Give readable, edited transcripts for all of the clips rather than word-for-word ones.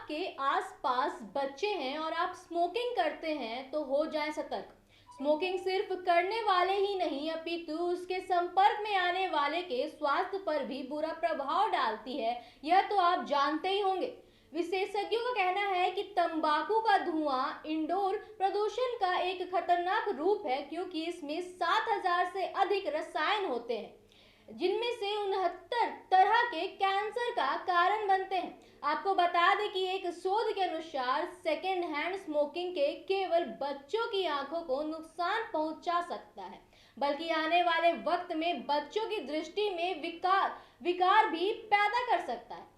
आपके आसपास बच्चे हैं और आप स्मोकिंग करते हैं तो हो जाएं सतर्क। स्मोकिंग सिर्फ करने वाले ही नहीं अपितु उसके संपर्क में आने वाले के स्वास्थ्य पर भी बुरा प्रभाव डालती है, यह तो आप जानते ही होंगे। विशेषज्ञों का कहना है कि तंबाकू का धुआं इंडोर प्रदूषण का एक खतरनाक रूप है, क्योंकि इसमें 7,000 से अधिक रसायन होते हैं जिनमें से 69 तरह के कैंसर का कारण बनते हैं। आपको बता दें कि एक शोध के अनुसार सेकेंड हैंड स्मोकिंग के केवल बच्चों की आंखों को नुकसान पहुंचा सकता है, बल्कि आने वाले वक्त में बच्चों की दृष्टि में विकार भी पैदा कर सकता है।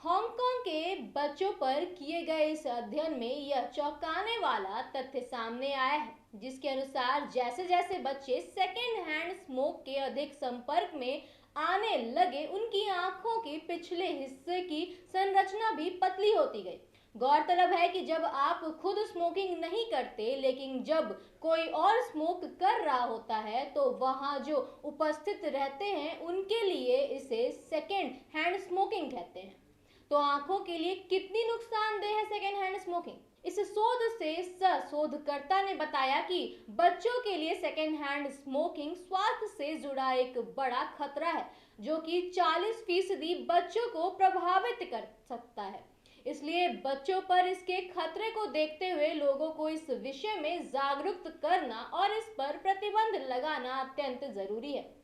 हांगकांग के बच्चों पर किए गए इस अध्ययन में यह चौंकाने वाला तथ्य सामने आया है, जिसके अनुसार जैसे जैसे बच्चे सेकेंड हैंड स्मोक के अधिक संपर्क में आने लगे, उनकी आंखों के पिछले हिस्से की संरचना भी पतली होती गई। गौरतलब है कि जब आप खुद स्मोकिंग नहीं करते, लेकिन जब कोई और स्मोक कर रहा होता है, तो वहां जो उपस्थित रहते हैं उनके लिए इसे सेकेंड हैंड स्मोकिंग कहते हैं। तो आंखों के लिए कितनी नुकसानदेह है सेकेंड हैंड स्मोकिंग? इस शोध से शोधकर्ता ने बताया कि बच्चों के लिए सेकेंड हैंड स्मोकिंग स्वास्थ्य से जुड़ा एक बड़ा खतरा है, जो कि 40% बच्चों को प्रभावित कर सकता है। इसलिए बच्चों पर इसके खतरे को देखते हुए लोगों को इस विषय में जागरूक करना और इस पर प्रतिबंध लगाना अत्यंत जरूरी है।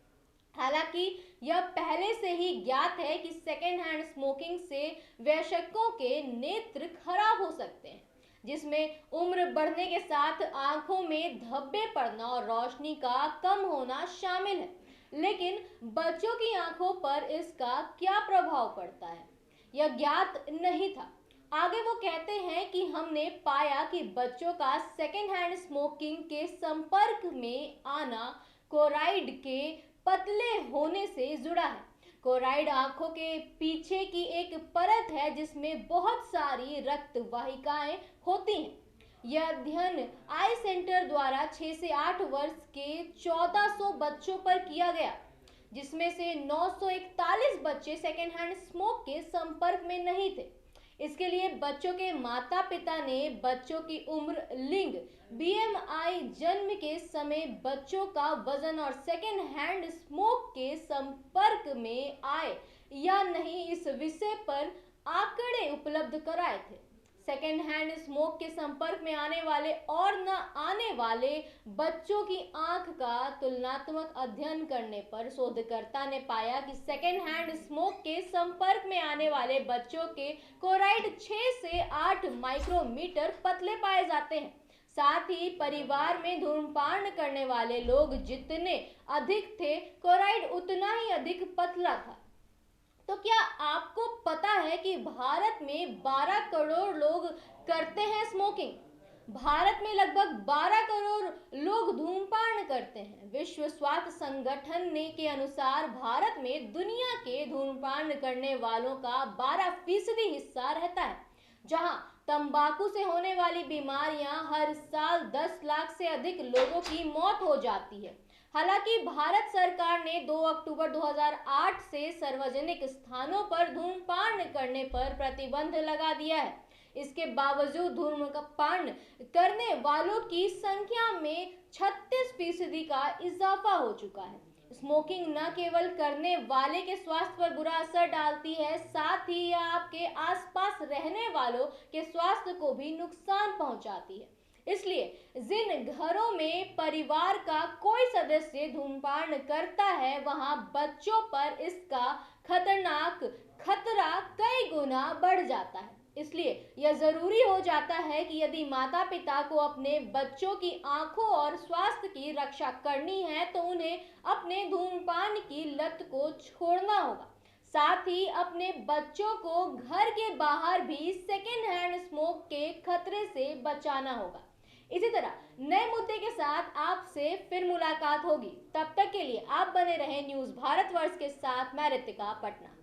हालांकि यह पहले से ही ज्ञात है कि सेकेंड हैंड स्मोकिंग से वयस्कों के नेत्र खराब हो सकते हैं, जिसमें उम्र बढ़ने के साथ आंखों में धब्बे पड़ना और रोशनी का कम होना शामिल है। लेकिन बच्चों की आंखों पर इसका क्या प्रभाव पड़ता है, यह ज्ञात नहीं था। आगे वो कहते हैं कि हमने पाया कि बच्चों का सेकेंड हैंड स्मोकिंग के संपर्क में आना कोराइड के पतले होने से जुड़ा है। कोराइड आंखों के पीछे की एक परत है जिसमें बहुत सारी रक्त वाहिकाएं होती हैं। यह अध्ययन आई सेंटर द्वारा 6 से 8 वर्ष के 1400 बच्चों पर किया गया, जिसमें से 941 बच्चे सेकेंड हैंड स्मोक के संपर्क में नहीं थे। इसके लिए बच्चों के माता पिता ने बच्चों की उम्र, लिंग, बीएमआई, जन्म के समय बच्चों का वजन और सेकेंड हैंड स्मोक के संपर्क में आए या नहीं, इस विषय पर आंकड़े उपलब्ध कराए थे। सेकेंड हैंड स्मोक के संपर्क में आने वाले और न आने वाले बच्चों की आंख का तुलनात्मक अध्ययन करने पर शोधकर्ता ने पाया कि सेकेंड हैंड स्मोक के संपर्क में आने वाले बच्चों के कोराइड 6 से 8 माइक्रोमीटर पतले पाए जाते हैं। साथ ही परिवार में धूम्रपान करने वाले लोग जितने अधिक थे, कोराइड उतना ही अधिक पतला था। तो क्या आपको पता है कि भारत में 12 करोड़ लोग करते हैं स्मोकिंग? भारत में लगभग 12 करोड़ लोग धूम्रपान करते हैं। विश्व स्वास्थ्य संगठन ने के अनुसार भारत में दुनिया के धूम्रपान करने वालों का 12% हिस्सा रहता है, जहां तंबाकू से होने वाली बीमारियां हर साल 10 लाख से अधिक लोगों की मौत हो जाती है। हालांकि भारत सरकार ने 2 अक्टूबर 2008 से सार्वजनिक स्थानों पर धूम्रपान करने पर प्रतिबंध लगा दिया है। इसके बावजूद धूम्रपान करने वालों की संख्या में 36% का इजाफा हो चुका है। स्मोकिंग न केवल करने वाले के स्वास्थ्य पर बुरा असर डालती है, साथ ही यह आपके आसपास रहने वालों के स्वास्थ्य को भी नुकसान पहुंचाती है। इसलिए जिन घरों में परिवार का कोई सदस्य धूम्रपान करता है, वहां बच्चों पर इसका खतरा कई गुना बढ़ जाता है। इसलिए यह जरूरी हो जाता है कि यदि माता पिता को अपने बच्चों की आंखों और स्वास्थ्य की रक्षा करनी है, तो उन्हें अपने धूम्रपान की लत को छोड़ना होगा। साथ ही अपने बच्चों को घर के बाहर भी सेकेंड हैंड स्मोक के खतरे से बचाना होगा। इसी तरह नए मुद्दे के साथ आपसे फिर मुलाकात होगी। तब तक के लिए आप बने रहें न्यूज़ भारतवर्ष के साथ। मैं रितिका, पटना।